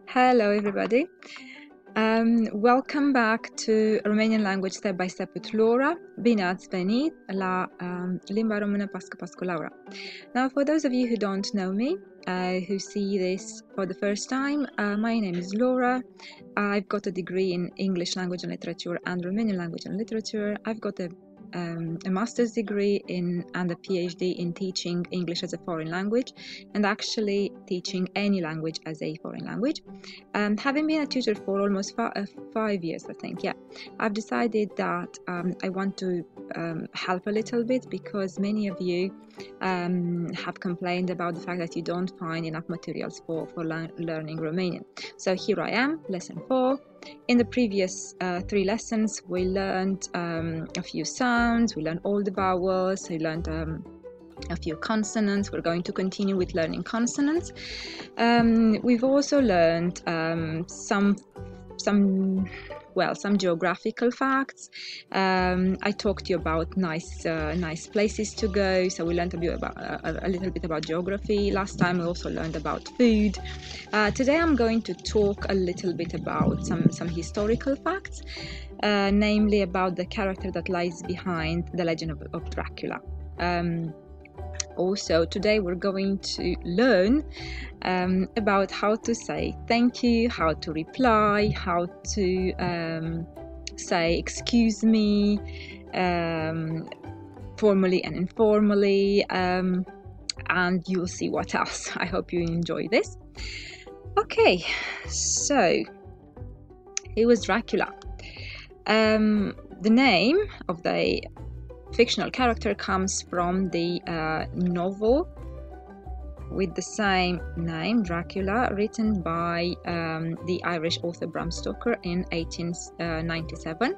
Hello, everybody. Welcome back to Romanian Language Step by Step with Laura. Bine ați venit la Limba Română Pască Pascu Laura. Now, for those of you who don't know me, who see this for the first time, my name is Laura. I've got a degree in English Language and Literature and Romanian Language and Literature. I've got a master's degree and a PhD in teaching English as a foreign language and actually teaching any language as a foreign language. Having been a tutor for almost 5 years, I think, I've decided that I want to help a little bit because many of you have complained about the fact that you don't find enough materials for learning Romanian. So here I am, lesson 4. In the previous 3 lessons, we learned a few sounds, we learned all the vowels, we learned a few consonants. We're going to continue with learning consonants. We've also learned some geographical facts. I talked to you about nice places to go, so we learned a little bit about geography. Last time we also learned about food. Today I'm going to talk a little bit about some historical facts, namely about the character that lies behind the legend of Dracula. Also, today we're going to learn about how to say thank you, how to reply, how to say excuse me, formally and informally, and you'll see what else. I hope you enjoy this. Okay, so it was Dracula. The name of the fictional character comes from the novel with the same name, Dracula, written by the Irish author Bram Stoker in 1897,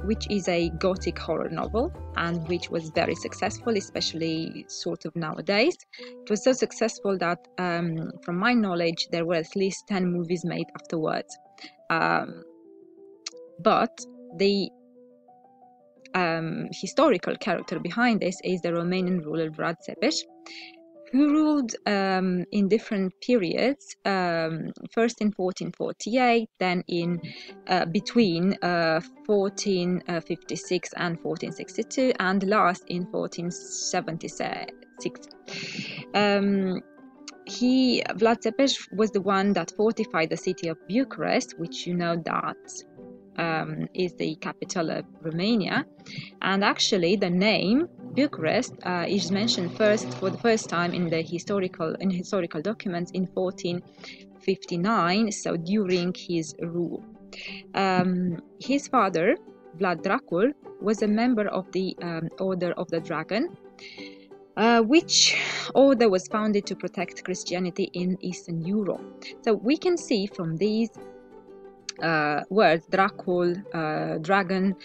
which is a gothic horror novel and which was very successful, especially sort of nowadays. It was so successful that, from my knowledge, there were at least 10 movies made afterwards. But the historical character behind this is the Romanian ruler Vlad Țepeș, who ruled in different periods, first in 1448, then in between 1456 and 1462, and last in 1476. Vlad Țepeș was the one that fortified the city of Bucharest, which you know that is the capital of Romania, and actually the name Bucharest is mentioned for the first time in historical documents in 1459, so during his rule. His father, Vlad Dracul, was a member of the Order of the Dragon, which order was founded to protect Christianity in Eastern Europe. So we can see from these words, Dracul, dragon,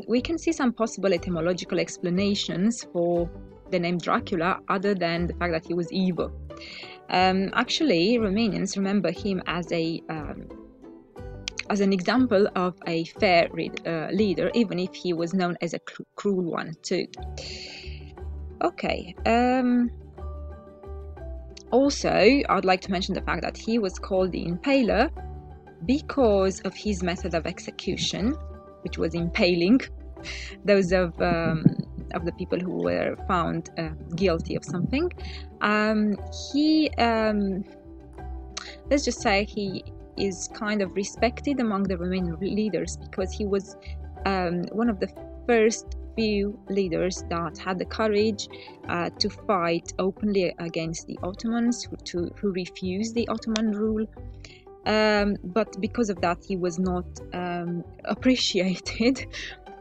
we can see some possible etymological explanations for the name Dracula other than the fact that he was evil. Actually, Romanians remember him as an example of a fair leader, even if he was known as a cruel one too. Okay. Also, I'd like to mention the fact that he was called the Impaler because of his method of execution, which was impaling those of the people who were found guilty of something. Let's just say he is kind of respected among the Romanian leaders because he was one of the first few leaders that had the courage to fight openly against the Ottomans, who refused the Ottoman rule. But because of that, he was not appreciated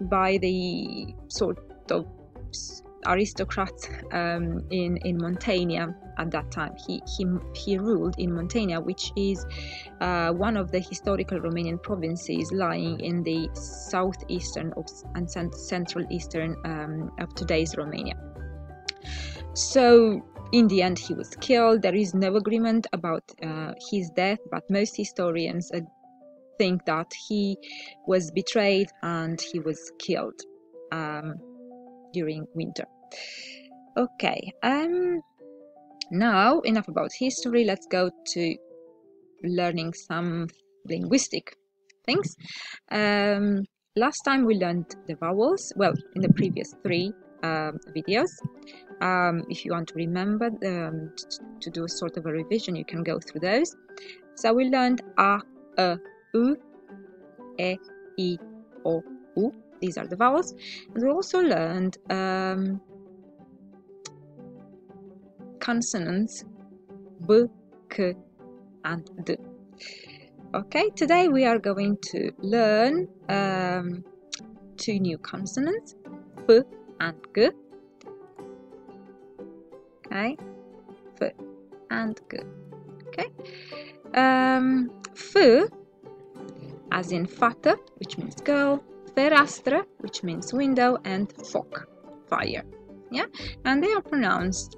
by the sort of aristocrats in Montania at that time. He ruled in Montania, which is one of the historical Romanian provinces lying in the southeastern and central eastern of today's Romania. So in the end, he was killed. There is no agreement about his death, but most historians think that he was betrayed and he was killed during winter. Okay, now enough about history. Let's go to learning some linguistic things. Last time we learned the vowels, well, in the previous 3 videos. If you want to remember to do a sort of a revision, you can go through those. So we learned a, u, e, I, o, u. These are the vowels. And we also learned consonants b, k, and d. Okay, today we are going to learn 2 new consonants, f and g. Okay, f and g. Okay, f as in fată, which means girl, fereastră, which means window, and foc, fire. Yeah, and they are pronounced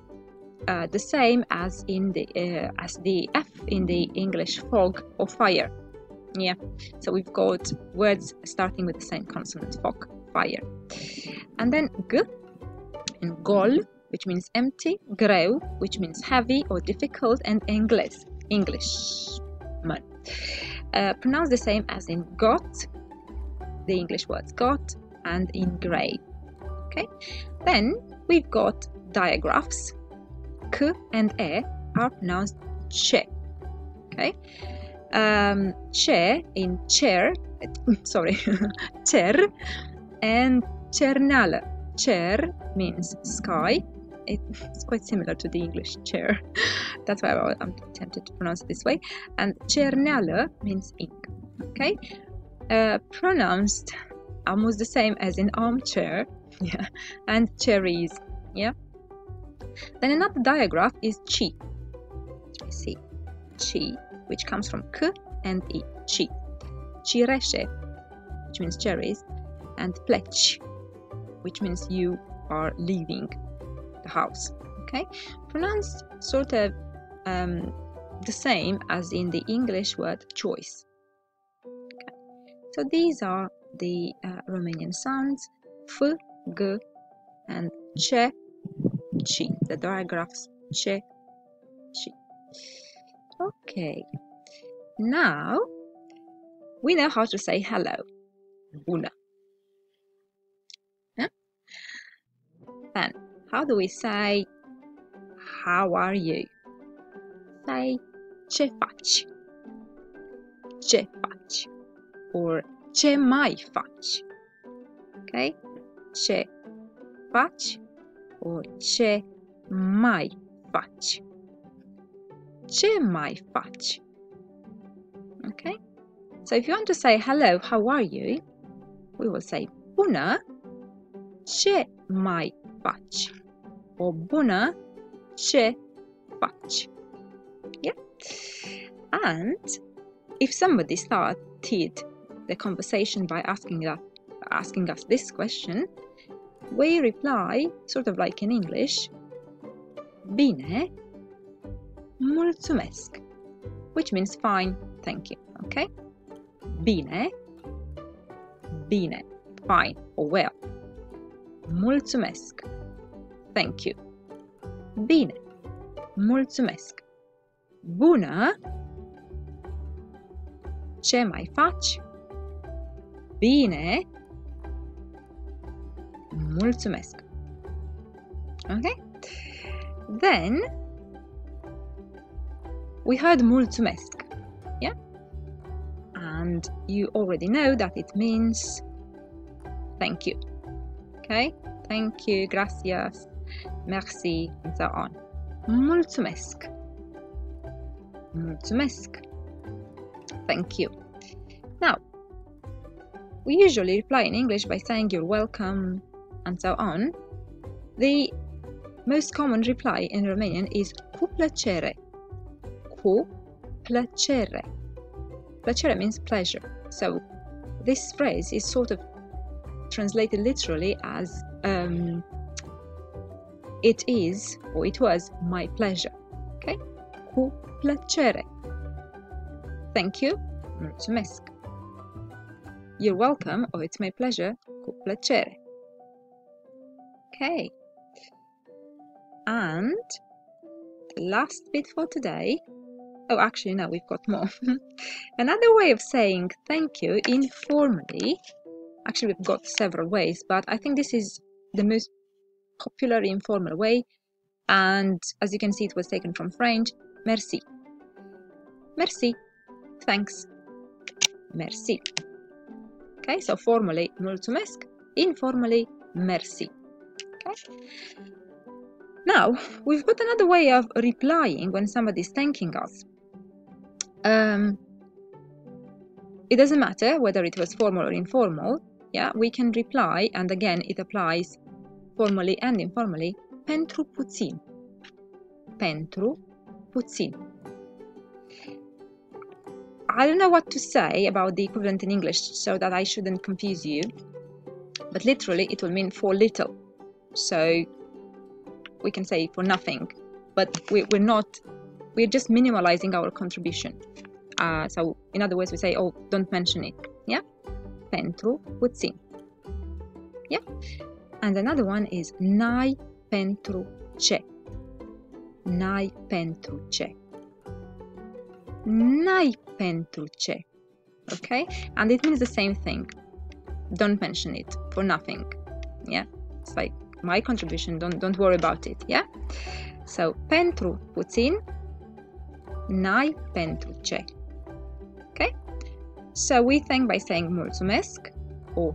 the same as in the F in the English fog or fire. Yeah, so we've got words starting with the same consonant, fog, fire. And then g in gol, which means empty, greu, which means heavy or difficult, and English, Englishman. Pronounced the same as in got, the English words got, and in grey. Okay, then we've got diagraphs. K and E are pronounced che. Okay, che in chair, sorry, cer, and cernală. Cer means sky. It's quite similar to the English chair. That's why I'm tempted to pronounce it this way. And cernală means ink. Okay, pronounced almost the same as in armchair. Yeah, and cherries. Yeah. Then another diagraph is chi. See, chi, which comes from k and i. Chi. Cireșe, which means cherries, and pleci, which means you are leaving the house. Okay, pronounced sort of the same as in the English word choice. Okay. So these are the Romanian sounds f, g, and che, chi. The diagraphs che, chi. Okay. Now we know how to say hello. Bună. Yeah? Then how do we say how are you? Say ce faci? Ce faci? Or ce mai faci? Okay? Ce faci? Or ce mai faci? Ce mai faci? Okay? So if you want to say hello, how are you? We will say bună, ce mai faci? Or bună, ce faci? Yeah? And if somebody started the conversation by asking us this question, we reply, sort of like in English, bine, mulțumesc, which means fine, thank you. Okay? Bine, bine, fine or well. Mulțumesc, thank you. Bine, mulțumesc. Bună, ce mai faci? Bine, mulțumesc. Okay? Then we heard mulțumesc. Yeah? And you already know that it means thank you. Okay? Thank you, gracias, merci, and so on. Mulțumesc. Mulțumesc. Thank you. Now, we usually reply in English by saying you're welcome and so on. The most common reply in Romanian is cu plăcere. Cu plăcere. Plăcere means pleasure. So this phrase is sort of translated literally as it is or it was my pleasure. Okay? Cu plăcere. Thank you. Mulțumesc. You're welcome or it's my pleasure. Cu plăcere. Okay. And the last bit for today Oh, actually, no, we've got more. Another way of saying thank you informally, actually, we've got several ways, but I think this is the most popular informal way. And as you can see, it was taken from French. Merci. Merci. Thanks. Merci. Okay, so formally, mulțumesc. Informally, merci. Okay. Now, we've got another way of replying when somebody's thanking us. It doesn't matter whether it was formal or informal. Yeah, we can reply, and again, it applies formally and informally. Pentru puțin. Pentru puțin. I don't know what to say about the equivalent in English so that I shouldn't confuse you, but literally it will mean for little. So we can say for nothing, but we're just minimalizing our contribution. So in other words, we say, oh, don't mention it. Yeah? Pentru puțin. Yeah? And another one is n-ai pentru ce. N-ai pentru ce. N-ai pentru ce. Okay? And it means the same thing. Don't mention it. For nothing. Yeah? It's like my contribution. Don't worry about it. Yeah? So, pentru puțin, n-ai pentru ce. Okay? So we thank by saying mulțumesc or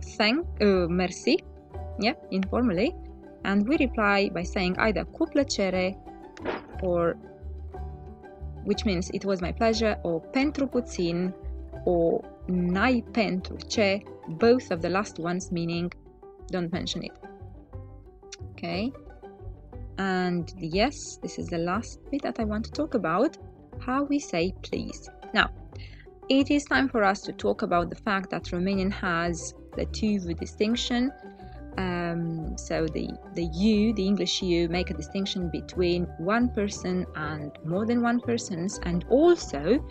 merci, yeah, informally, and we reply by saying either cu plăcere, or which means it was my pleasure, or pentru puțin, or n-ai pentru ce, both of the last ones meaning don't mention it. Okay, and yes, this is the last bit that I want to talk about, how we say please. Now, it is time for us to talk about the fact that Romanian has the tu-vu distinction. So the you, the English you, make a distinction between one person and more than one persons, and also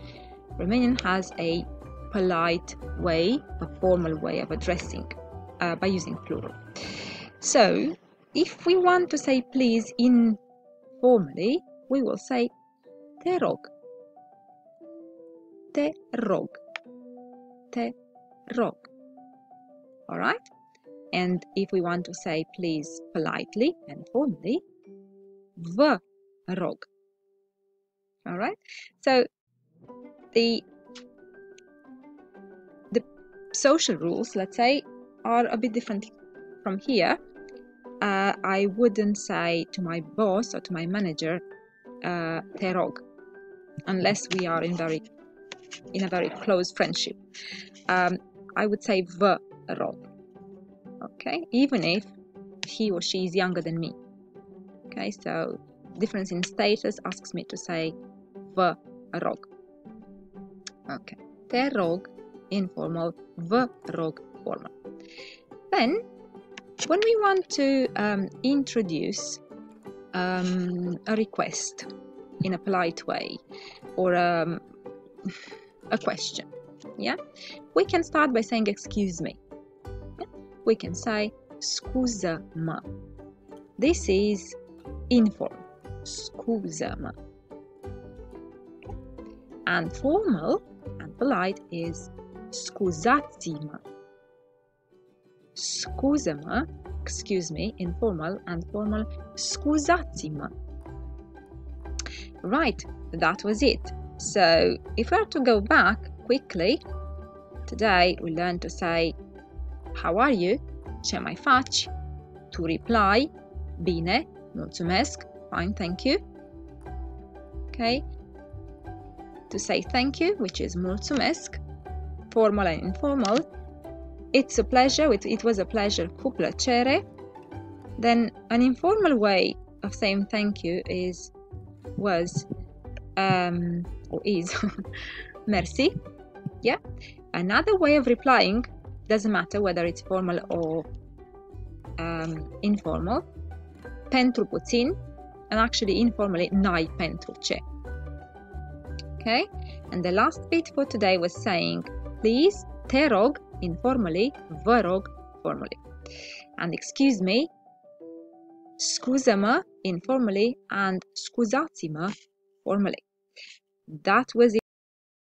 Romanian has a polite way, a formal way of addressing by using plural. So if we want to say please informally, we will say te rog. Te rog. Te rog. All right? And if we want to say please politely and formally, vă rog. All right? So the social rules, let's say, are a bit different from here. I wouldn't say to my boss or to my manager, te rog, unless we are in a very close friendship. I would say vă rog. Okay, even if he or she is younger than me. Okay, so difference in status asks me to say vă rog. Okay, te rog informal, vă rog formal. Then, when we want to introduce a request in a polite way, or a question, yeah, we can start by saying excuse me. Yeah? We can say Scuza-ma. This is informal. Scuza-ma. And formal and polite is scuzati-ma. Scuza-ma, excuse me, informal, and formal scuzati-ma. Right, that was it. So if we are to go back quickly, today we learned to say how are you, ce mai faci, to reply, bine, mulțumesc, fine, thank you. Okay, to say thank you, which is mulțumesc, formal and informal. It's a pleasure, it was a pleasure, cu plăcere. Then an informal way of saying thank you was merci. Yeah. Another way of replying, doesn't matter whether it's formal or informal, pentru puțin, and actually informally, n-ai pentru ce. Okay, and the last bit for today was saying please, te rog, informally, vă rog, formally. And excuse me, scuza-ma, informally, and scuzati-ma, formally. That was